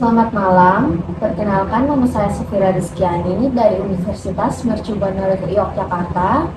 Selamat malam, perkenalkan nama saya Safira Rizkyani dari Universitas Mercubuana Yogyakarta.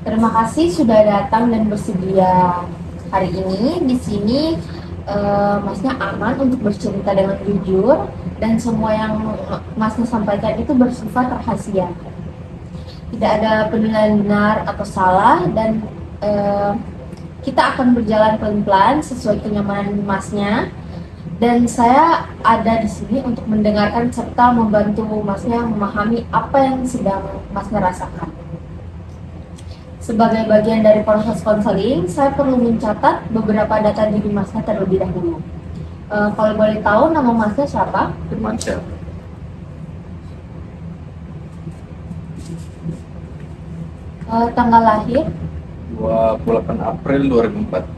Terima kasih sudah datang dan bersedia hari ini. Di sini Masnya aman untuk bercerita dengan jujur dan semua yang Masnya sampaikan itu bersifat rahasia. Tidak ada penilaian benar atau salah dan eh, kita akan berjalan pelan-pelan sesuai kenyamanan Masnya. Dan saya ada di sini untuk mendengarkan serta membantu Masnya memahami apa yang sedang Masnya rasakan. Sebagai bagian dari proses konseling, saya perlu mencatat beberapa data diri Masnya terlebih dahulu. Kalau boleh tahu nama Masnya siapa? Firmansyah. Tanggal lahir, 28 April 2004.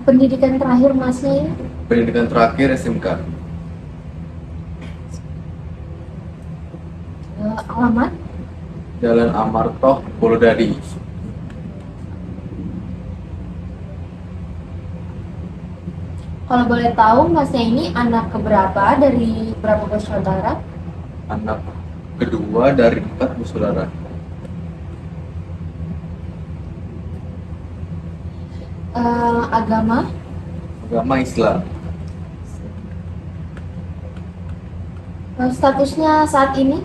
pendidikan terakhir Masnya ini, Pendidikan terakhir SMK. alamat, Jalan Amartoh, Polodadi. kalau boleh tahu Masnya ini anak keberapa dari berapa bersaudara? Anak kedua dari 4 bersaudara. Agama, Agama Islam. statusnya saat ini?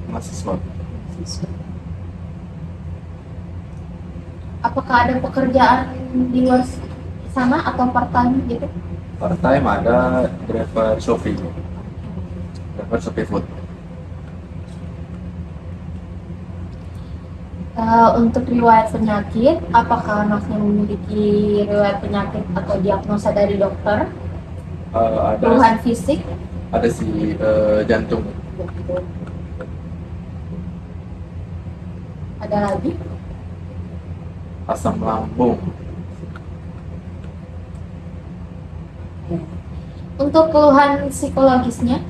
Mahasiswa. Apakah ada pekerjaan di luar sana atau part time gitu? Part time ada driver Shopee. Driver Shopee Food. Untuk riwayat penyakit, apakah Masnya memiliki riwayat penyakit atau diagnosa dari dokter? Ada Keluhan fisik? jantung. Ada lagi? Asam lambung. Untuk keluhan psikologisnya?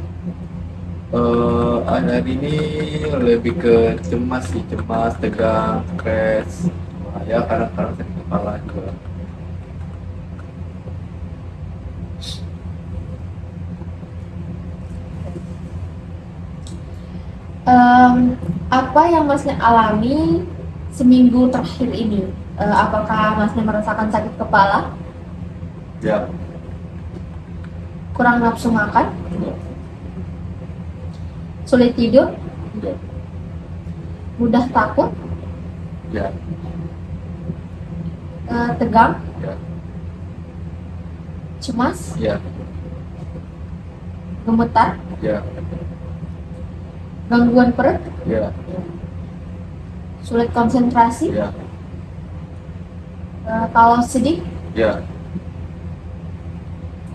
Hari ini lebih ke cemas sih, cemas, tegang, stres, ya kadang-kadang sakit kepala juga. Apa yang Masnya alami seminggu terakhir ini? Apakah Masnya merasakan sakit kepala, Ya, kurang nafsu makan, enggak, sulit tidur, enggak, mudah takut, ya, tegang, ya, cemas, ya, gemetar, ya, gangguan perut, ya, sulit konsentrasi, ya, kalau sedih, ya,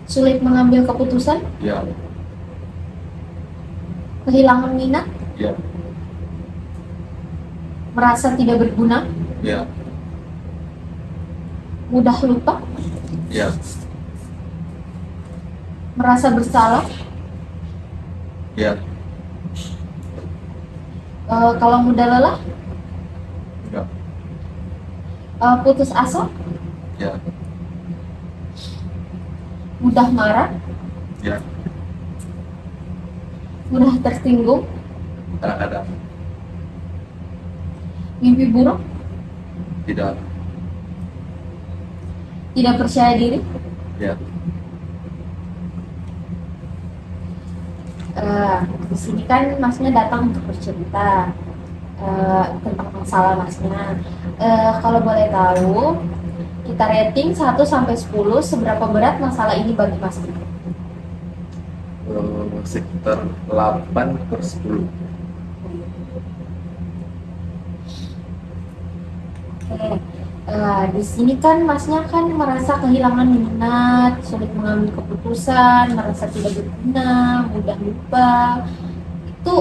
sulit mengambil keputusan, ya, kehilangan minat, ya, merasa tidak berguna, ya, mudah lupa, ya, merasa bersalah, ya, kalau mudah lelah, enggak, putus asa, ya, mudah marah, ya, mudah tersinggung, kadang-kadang mimpi buruk, tidak, tidak percaya diri. ya, Di sini kan Masnya datang untuk bercerita tentang masalah Masnya. Kalau boleh tahu, kita rating 1 sampai 10, seberapa berat masalah ini bagi Masnya? sekitar 8/10. Oke. Di sini kan Masnya kan merasa kehilangan minat, sulit mengambil keputusan, merasa tidak berguna, mudah lupa, itu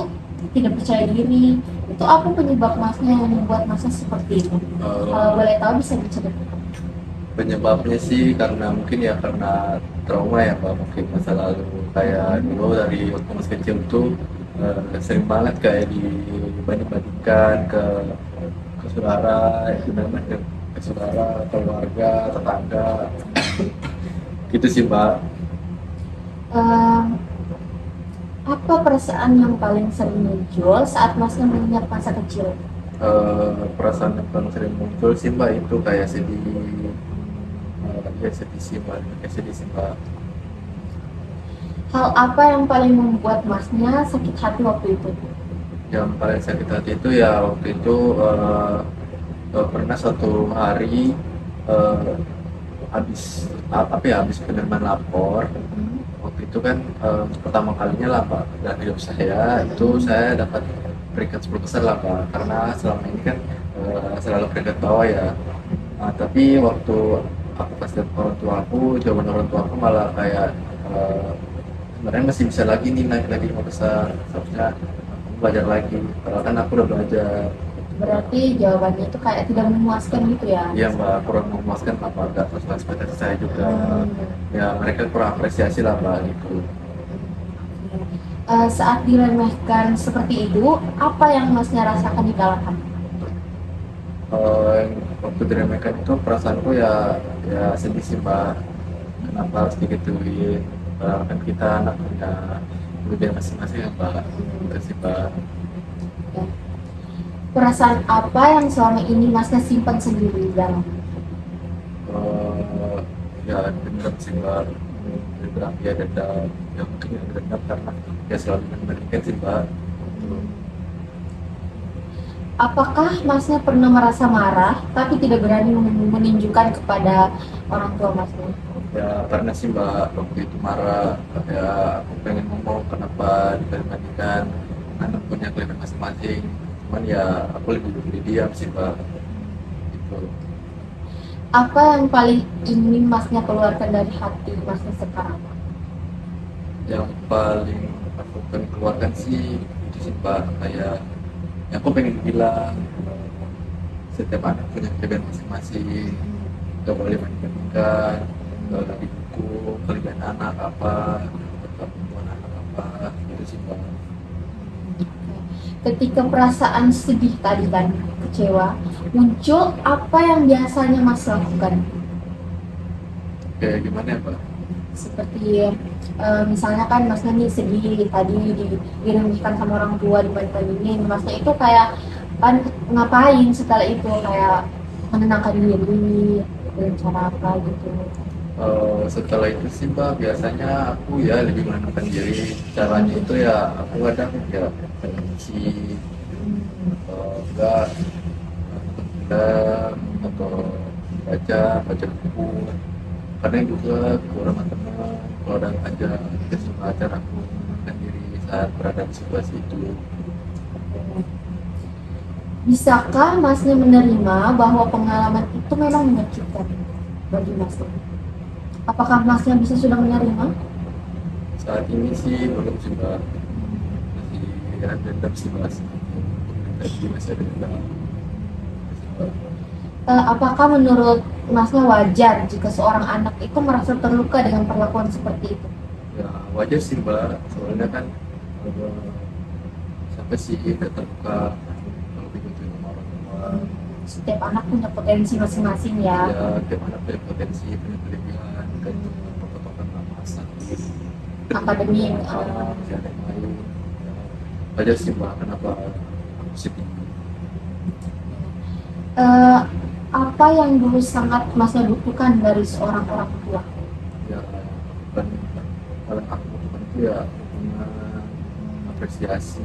tidak percaya diri. Itu apa penyebab Masnya yang membuat Masnya seperti itu? Kalau boleh tahu bisa diceritakan. Penyebabnya sih karena mungkin ya karena trauma ya Pak, mungkin masa lalu kayak dulu dari waktu masih kecil tuh sering banget kayak dibanding-bandingkan ke saudara itu namanya ke saudara, keluarga, tetangga, gitu sih Mbak. Eh, apa perasaan yang paling sering muncul saat masnya mengingat masa kecil? Perasaan yang paling sering muncul sih Mbak itu kayak sedih, ya sedih sih Mbak, kayak sedih sih Mbak. Hal apa yang paling membuat masnya sakit hati waktu itu? Yang paling sakit hati itu ya waktu itu pernah suatu hari eh, habis penerimaan lapor. Waktu itu kan pertama kalinya lah Pak dalam hidup saya itu saya dapat peringkat 10 besar lah Pak, karena selama ini kan selalu peringkat bawah ya. Nah, tapi waktu aku pas lihat orang tua aku, jawaban orang tua aku malah kayak sebenarnya masih bisa lagi nih naik lagi 5 besar, seharusnya aku belajar lagi, padahal kan aku udah belajar. Berarti jawabannya itu kayak tidak memuaskan gitu ya? Iya Mbak, kurang memuaskan lah Pak, nggak sesuai ekspektasi saya juga. Hmm. Ya mereka kurang apresiasi lah Mbak gitu. Saat diremehkan seperti itu, apa yang masnya rasakan di dalam hati? Waktu diremehkan itu perasaanku ya sedih sih Mbak, kenapa harus digituin, kan kita anak punya kemudian masing-masing ya Mbak, gitu sih Mbak. Ya. Perasaan apa yang selama ini masnya simpan sendiri di dalam? Eh, Ya dendam sih Mbak, dendam ya dendam, ya mungkin ya dendam karena ya selalu memberikan sih Mbak. Apakah masnya pernah merasa marah tapi tidak berani menunjukkan kepada orang tua masnya? Ya karena sih Mbak, waktu itu marah, ya aku pengen ngomong kenapa dibandingkan anak punya klinik masing-masing, cuman ya aku lebih pilih diam sih Mbak gitu. Apa yang paling ingin masnya keluarkan dari hati masnya sekarang? Yang paling aku pengen keluarkan sih itu sih Mbak, kayak ya aku pengen bilang setiap anak punya kelebihan masing-masing, gak boleh bandingkan di buku kelebihan anak apa, kemampuan anak apa, gitu sih Mbak. Ketika perasaan sedih tadi kan, kecewa, muncul apa yang biasanya mas lakukan? Kayak gimana ya Mbak? Seperti misalnya kan masnya nih sedih tadi diremehkan sama orang tua dibanding-bandingin, masnya itu kayak kan ngapain setelah itu, kayak menenangkan diri dengan cara apa gitu? Setelah itu sih Mbak, biasanya aku ya lebih menenangkan diri. Caranya itu ya aku kadang ya benci, enggak film atau baca buku. Kadang juga kurang teman, kalau ada aja kita suka acara aku menenangkan diri saat berada di situasi itu. Bisakah masnya menerima bahwa pengalaman itu memang menyakitkan bagi masnya? Apakah masnya bisa sudah menerima? Saat ini sih belum sih Mbak, masih ada dendam sih Mbak. Tadi masih ada dendam. Apakah menurut masnya wajar jika seorang anak itu merasa terluka dengan perlakuan seperti itu? Ya wajar sih Mbak, soalnya kan sampai sih nggak terbuka kalau digituin sama orang tua. Setiap anak punya potensi masing-masing ya. Ya tiap anak punya potensi, punya kelebihan, kan perpotongan nama sakit Akademik. masih ada yang lain. Ya, wajar sih Mbak, kenapa aku sedih. Eh, apa yang dulu sangat masnya butuhkan dari seorang orang tua? Ya bukan paling aku bukan itu ya dukungan, apresiasi,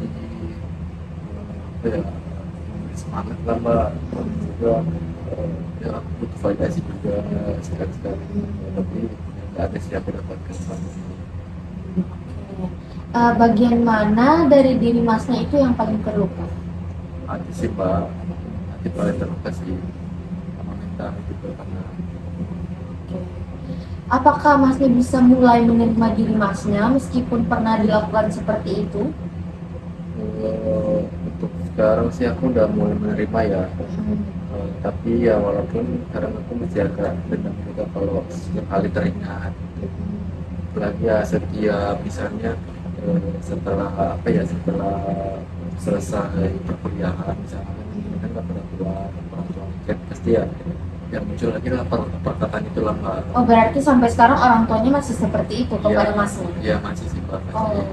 apa ya, memberi semangat lah Mbak. Dan juga ya aku butuh validasi juga sekali-sekali, tapi nggak ada sih aku dapatkan selama ini. Bagian mana dari diri masnya itu yang paling terluka? Hati sih Mbak, hati paling terluka sih, sama mental juga karena Apakah masnya bisa mulai menerima diri masnya meskipun pernah dilakukan seperti itu? untuk sekarang sih aku udah mulai menerima ya. Tapi ya walaupun sekarang aku masih agak dendam juga kalau setiap kali teringat, apalagi ya setiap misalnya setelah apa ya, setelah selesai perkuliahan misalnya kan nggak pernah keluar orang tua kan pasti ya ya muncul lagi lah perkataan itu lah mbak. Oh, berarti sampai sekarang orang tuanya masih seperti itu kepada masnya? Iya masih sih mbak,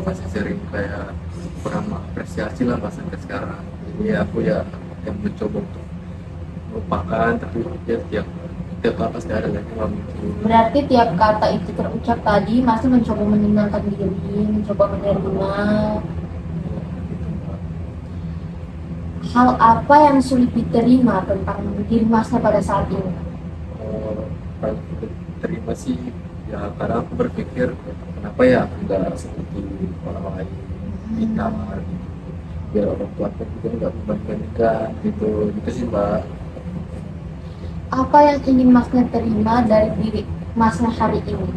masih sering kayak kurang mengapresiasi lah mbak sampai sekarang. Jadi aku ya yang mencoba untuk melupakan, tapi ya tiap tiap apa pasti ada lagi mbak muncul. Berarti tiap kata itu terucap tadi masih mencoba menenangkan diri, mencoba menerima. Hal apa yang sulit diterima tentang diri masnya pada saat ini? Paling aku terima sih ya, karena aku berpikir kenapa ya aku nggak seperti orang lain di kamar gitu, biar orang tua aku juga nggak membandingkan gitu gitu sih mbak. Apa yang ingin masnya terima dari diri masnya hari ini?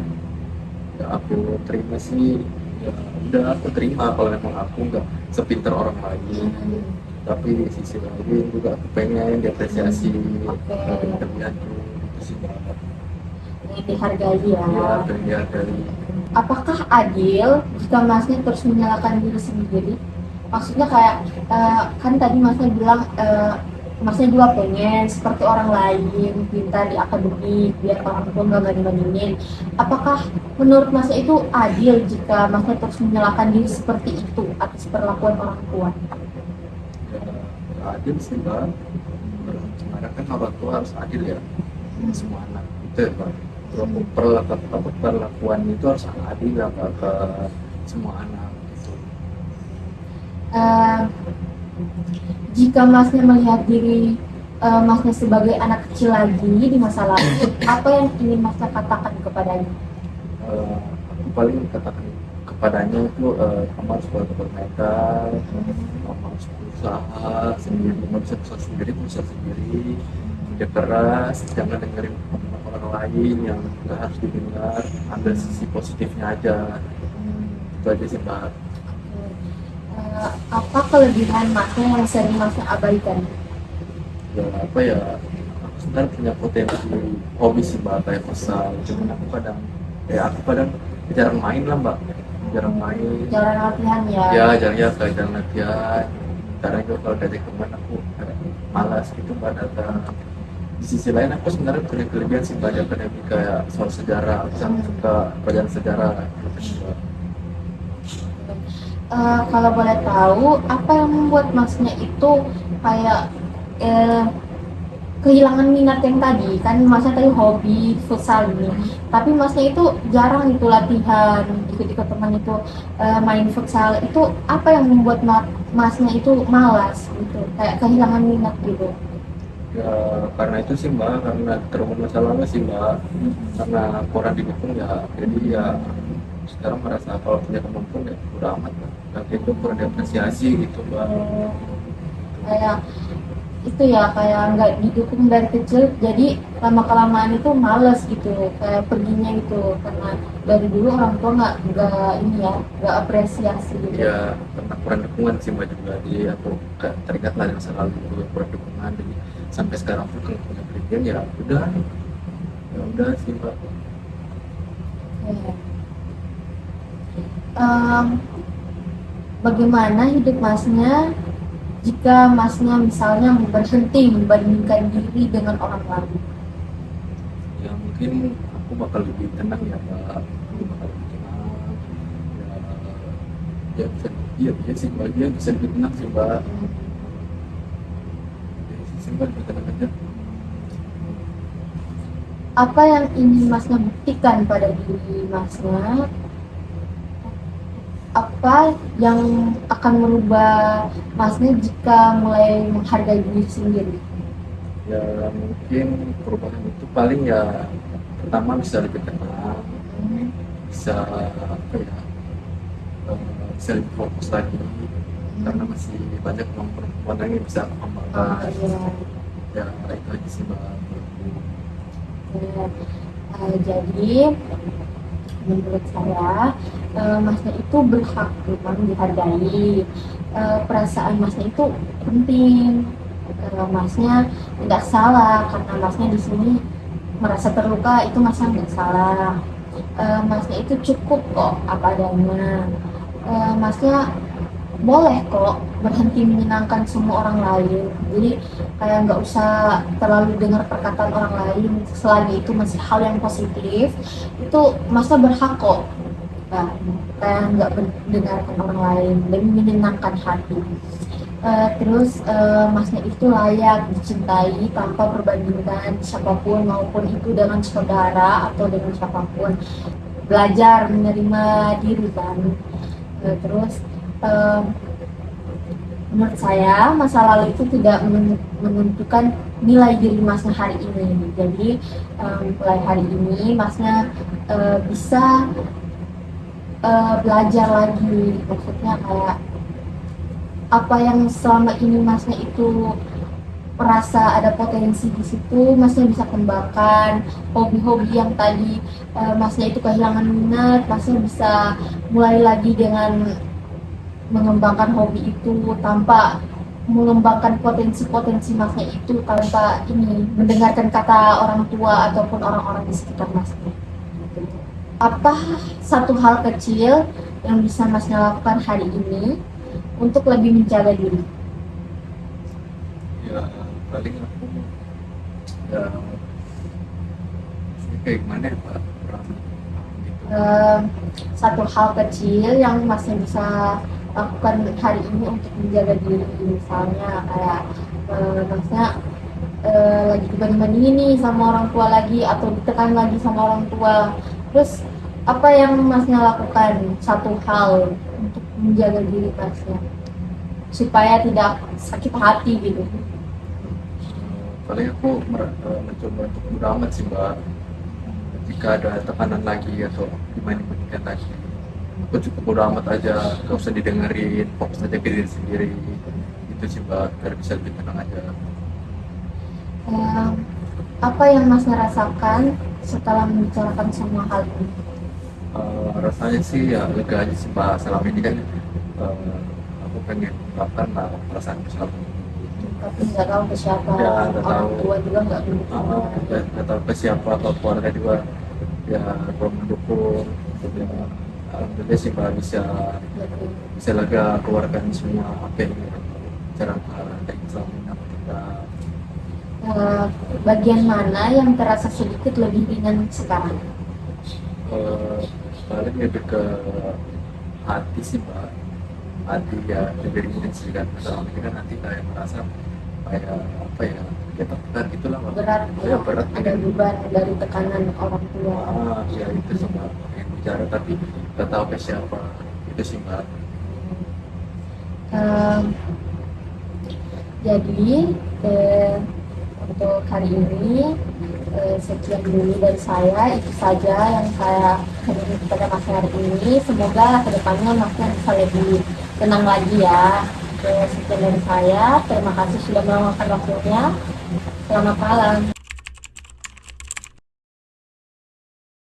Ya aku terima sih, ya udah aku terima kalau memang aku nggak sepintar orang lain, tapi di sisi lain juga aku pengen diapresiasi dari kelebihanku gitu sih mbak. Ingin dihargai ya. Ya pengen dari Apakah adil jika masnya terus menyalahkan diri sendiri? Maksudnya kayak kan tadi masnya bilang masnya juga pengen seperti orang lain, pintar di akademik, biar orang tua nggak banding-bandingin. Apakah menurut masnya itu adil jika masnya terus menyalahkan diri seperti itu atas perlakuan orang tua? ya, adil sih mbak, karena kan orang tua harus adil ya semua anak itu ya mbak. Perlakuan itu harus adil ya mbak ke semua anak gitu. Eh, Jika masnya melihat diri masnya sebagai anak kecil lagi di masa lalu, apa yang ingin masnya katakan kepadanya? Aku paling katakan kepadanya itu kamu harus bermental, kamu harus berusaha sendiri, kamu bisa berusaha sendiri, kerja keras, jangan dengerin omongan orang lain yang nggak harus didengar, ambil sisi positifnya aja. Itu aja sih mbak. Apa kelebihan masnya yang sering masnya abaikan? Ya apa ya, aku sebenarnya punya potensi hobi sih mbak, kayak futsal, cuman aku kadang jarang main lah mbak, jarang main. Jarang latihan ya? Ya jarang latihan, karena juga kalau dari teman aku malas gitu mbak datang. Di sisi lain aku sebenarnya punya kelebihan sih mbak di akademik, kayak soal sejarah, aku sangat suka pelajaran sejarah gitu sih, mbak. Kalau boleh tahu, apa yang membuat masnya itu kayak kehilangan minat yang tadi? Kan masnya tadi hobi futsal ini, tapi masnya itu jarang itu latihan, ikut-ikut teman itu main futsal. Itu apa yang membuat masnya itu malas gitu, kayak kehilangan minat gitu? Ya karena itu sih mbak, karena trauma masa lalu sih mbak, karena kurang didukung ya, jadi ya sekarang merasa kalau punya kemampuan ya udah amat lah, tapi itu kurang diapresiasi gitu mbak. Kayak itu ya, kayak nggak didukung dari kecil, jadi lama kelamaan itu males gitu, kayak perginya gitu, karena dari dulu orang tua nggak ini ya, nggak apresiasi gitu. Ya karena kurang dukungan sih mbak juga, jadi aku teringat lah yang selalu kurang dukungan, jadi sampai sekarang pun kalau punya kelebihan ya udah sih mbak. Kayak, em, bagaimana hidup masnya jika masnya misalnya berhenti membandingkan diri dengan orang lain? Ya mungkin aku bakal lebih tenang ya mbak, aku bakal lebih tenang ya, ya bisa, iya sih mbak, dia bisa lebih tenang sih mbak, ya sih mbak, lebih tenang aja. Apa yang ingin masnya buktikan pada diri masnya? Apa yang akan merubah masnya jika mulai menghargai diri sendiri? Ya mungkin perubahan itu paling ya pertama bisa lebih tenang, bisa apa ya, bisa lebih fokus lagi, karena masih banyak perempuan yang bisa aku kembangkan. Ya itu aja sih mbak. Jadi menurut saya masnya itu berhak memang dihargai. Perasaan masnya itu penting. Masnya tidak salah karena masnya di sini merasa terluka, itu masnya nggak salah. Masnya itu cukup kok apa adanya. Masnya boleh kok berhenti menyenangkan semua orang lain. Jadi kayak nggak usah terlalu dengar perkataan orang lain, selagi itu masih hal yang positif, itu masa berhak kok. Nah, kayak nggak mendengarkan orang lain demi menyenangkan hati. Masnya itu layak dicintai tanpa perbandingan siapapun, maupun itu dengan saudara atau dengan siapapun. Belajar menerima diri kan. Terus eh, menurut saya masa lalu itu tidak menentukan nilai diri masnya hari ini. Jadi mulai hari ini masnya bisa belajar lagi, maksudnya kayak apa yang selama ini masnya itu merasa ada potensi di situ, masnya bisa kembangkan. Hobi-hobi yang tadi masnya itu kehilangan minat, masnya bisa mulai lagi dengan mengembangkan hobi itu tanpa mengembangkan potensi-potensi masnya itu, tanpa ini mendengarkan kata orang tua ataupun orang-orang di sekitar masnya. Apa satu hal kecil yang bisa masnya lakukan hari ini untuk lebih menjaga diri? Ya paling aku ya ini kayak gimana ya Pak, kurang gitu. Satu hal kecil yang masnya bisa lakukan hari ini untuk menjaga diri, misalnya kayak masnya lagi dibanding-bandingin nih sama orang tua lagi, atau ditekan lagi sama orang tua. Terus apa yang masnya lakukan, satu hal untuk menjaga diri masnya supaya tidak sakit hati gitu? Paling aku mencoba untuk bodo amat sih Mbak, jika ada tekanan lagi atau dibanding-bandingkan lagi, aku cukup bodo amat aja, gak usah didengerin, fokus aja ke diri sendiri. Itu sih Mbak, biar bisa lebih tenang aja. Apa yang masnya rasakan setelah membicarakan semua hal ini? Rasanya sih ya lega aja sih Mbak, selama ini kan aku pengen ungkapkan lah perasaanku selama ini. Tapi nggak tahu ke siapa, Ya nggak orang tahu, tua juga nggak mendukung. nggak tahu ke siapa, atau keluarga juga ya belum mendukung. Ya, alhamdulillah sih Mbak, bisa lega keluarkan semua apa yang bicarakan dari selama ini sama kita. Bagian mana yang terasa sedikit lebih ringan sekarang? Paling lebih ke hati sih Mbak, hati ya lebih ringan sih kan, selama ini kan hati kayak merasa kayak apa ya, kayak tertekan gitulah Mbak. Berat Ya, ya, berat ada kan. beban dari tekanan orang tua. Ya itu sama yang bicara tapi nggak tahu ke siapa, itu sih Mbak. Eh, jadi untuk hari ini sekian dulu dari saya, itu saja yang saya berikan kepada Mas hari ini. Semoga kedepannya Masnya bisa lebih tenang lagi ya. Sekian dari saya, terima kasih sudah meluangkan waktunya. Selamat malam.